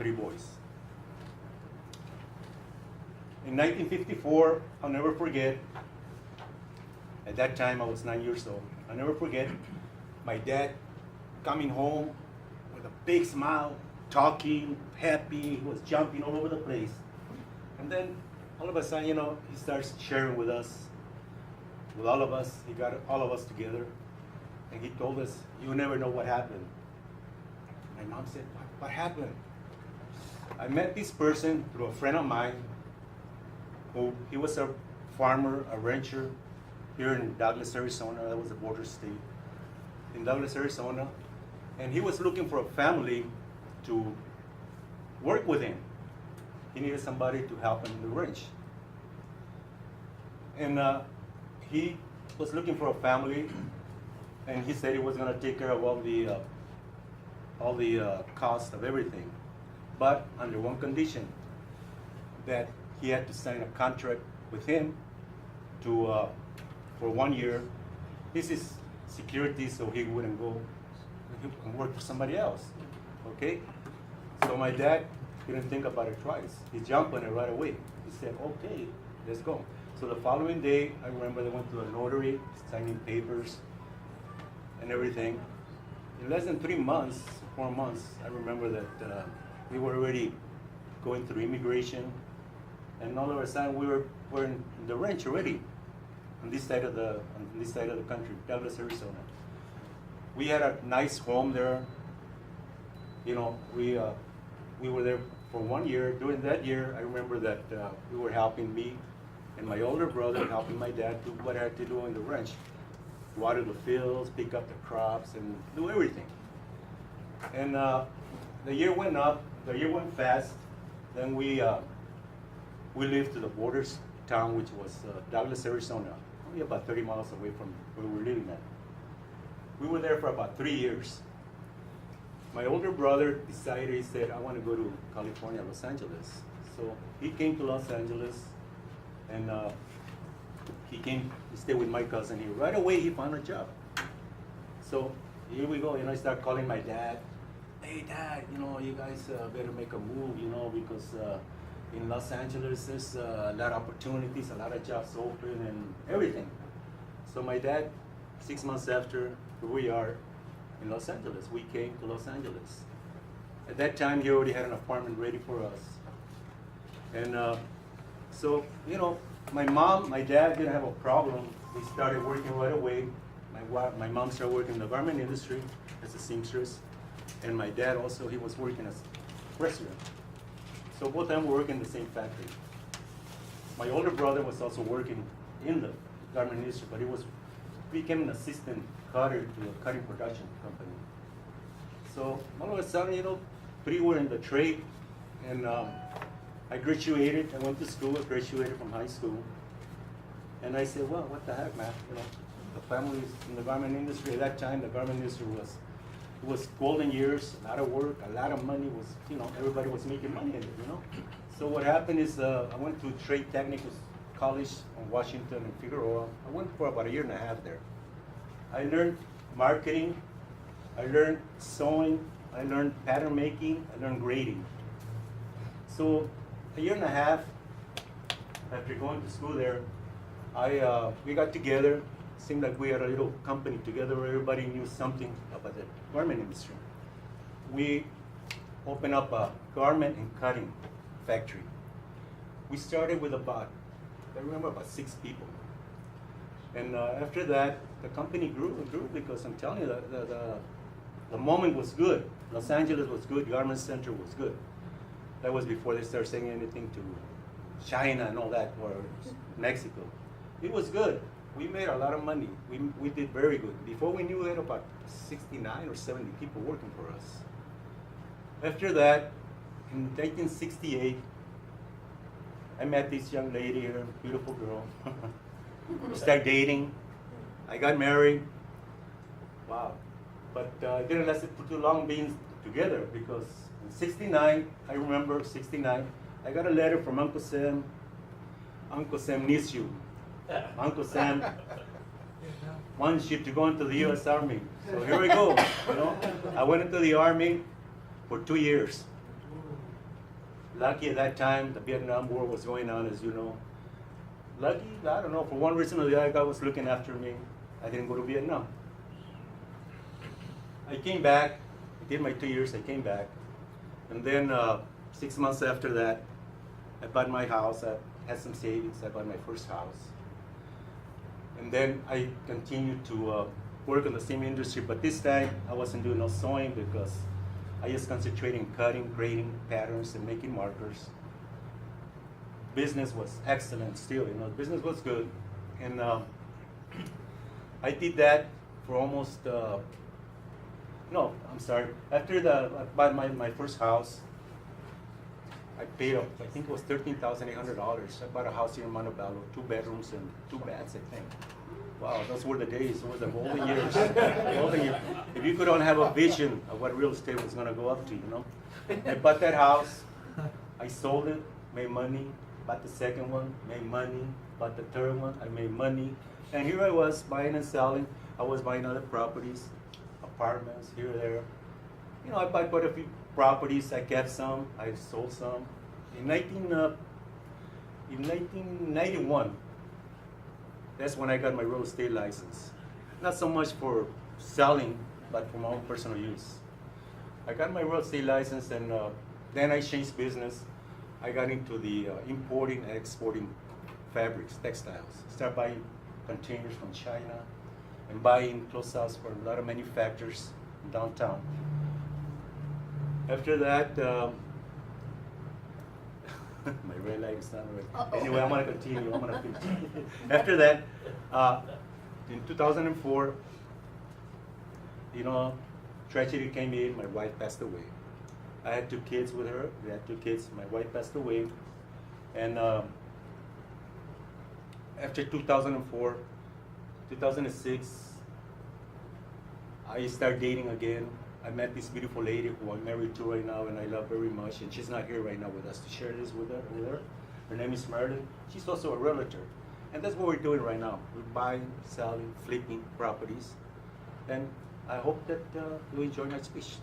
3 boys. In 1954, I'll never forget, at that time I was 9 years old, I'll never forget my dad coming home with a big smile, talking, happy, he was jumping all over the place. And then all of a sudden, he starts sharing with us, with all of us. He got all of us together, and he told us, "You never know what happened." My mom said, What happened?" I met this person through a friend of mine, who he was a farmer, a rancher here in Douglas, Arizona. That was a border state in Douglas, Arizona, and he was looking for a family to work with him. He needed somebody to help him in the ranch. And he was looking for a family, and he said he was going to take care of all the cost of everything, but under one condition, that he had to sign a contract with him to for 1 year. This is security, so he wouldn't go and work for somebody else. Okay? So my dad didn't think about it twice. He jumped on it right away. He said, "Okay, let's go." So the following day, I remember they went to a notary, signing papers and everything. In less than 3 months, 4 months, I remember that we were already going through immigration, and all of a sudden we're in the ranch already, on this side of the country, Douglas, Arizona. We had a nice home there. We were there for 1 year. During that year, I remember that we were helping me and my older brother, helping my dad do what I had to do in the ranch. Water the fields, pick up the crops, and do everything. And the year went up, the year went fast. Then we lived to the borders town, which was Douglas, Arizona, only about 30 miles away from where we were living at. We were there for about 3 years. My older brother decided, he said, "I want to go to California, Los Angeles." So he came to Los Angeles, and he stayed with my cousin here. Right away, he found a job. So here we go, I start calling my dad. "Hey, Dad, you guys better make a move, because in Los Angeles, there's a lot of opportunities, a lot of jobs open and everything." So my dad, 6 months after, here we are in Los Angeles. We came to Los Angeles. At that time, he already had an apartment ready for us. And so, my dad didn't have a problem. We started working right away. My mom started working in the garment industry as a seamstress. And my dad also, he was working as a president. So both of them were working in the same factory. My older brother was also working in the garment industry, but he became an assistant cutter to a cutting production company. So all of a sudden, three were in the trade, and I graduated. I went to school. I graduated from high school, and I said, "Well, what the heck, man? The family's in the garment industry." At that time, the garment industry was golden years. A lot of work, a lot of money. Everybody was making money in it. So what happened is, I went to Trade Technical College in Washington and Figueroa. I went for about a year and a half there. I learned marketing, I learned sewing, I learned pattern making, I learned grading. So a year and a half after going to school there, we got together. Seemed like we had a little company together where everybody knew something about the garment industry. We opened up a garment and cutting factory. We started with about 6 people. And after that, the company grew because I'm telling you, the moment was good. Los Angeles was good, Garment Center was good. That was before they started saying anything to China and all that, or Mexico. It was good. We made a lot of money. We did very good. Before we knew it, about 69 or 70 people working for us. After that, in 1968, I met this young lady here, beautiful girl. We started dating. I got married. Wow. But it didn't last for too long being together, because in 69, I remember 69, I got a letter from Uncle Sam. Uncle Sam needs you. Uncle Sam wants you to go into the U.S. Army. So here we go. I went into the Army for 2 years. Lucky at that time, the Vietnam War was going on, as you know. Lucky, I don't know, for one reason or the other, God was looking after me. I didn't go to Vietnam. I came back, I did my 2 years, I came back. And then 6 months after that, I bought my house. I had some savings, I bought my first house. And then I continued to work in the same industry, but this time I wasn't doing no sewing because I just concentrated in cutting, grading patterns, and making markers. Business was excellent still, business was good. And I did that for almost, no, I'm sorry. After I bought my first house, I paid up, I think it was $13,800. I bought a house here in Montebello, 2 bedrooms and 2 baths, I think. Wow, those were the days, those were the golden years. Golden years. If you could only have a vision of what real estate was gonna go up to, I bought that house, I sold it, made money, bought the second one, made money, bought the third one, I made money. And here I was buying and selling. I was buying other properties, apartments here, there. I bought quite a few properties. I kept some, I sold some. In 1991, that's when I got my real estate license. Not so much for selling, but for my own personal use. I got my real estate license, and then I changed business. I got into the importing and exporting fabrics, textiles. Started buying containers from China and buying closeouts for a lot of manufacturers in downtown. After that, my red light is not red. Anyway, I'm gonna continue. After that, in 2004, tragedy came in. My wife passed away. I had 2 kids with her. We had 2 kids. My wife passed away, and after 2004, 2006, I started dating again. I met this beautiful lady who I'm married to right now, and I love very much. And she's not here right now with us to share this with her. Her name is Marilyn. She's also a realtor, and that's what we're doing right now. We're buying, selling, flipping properties, and I hope that you enjoy my speech.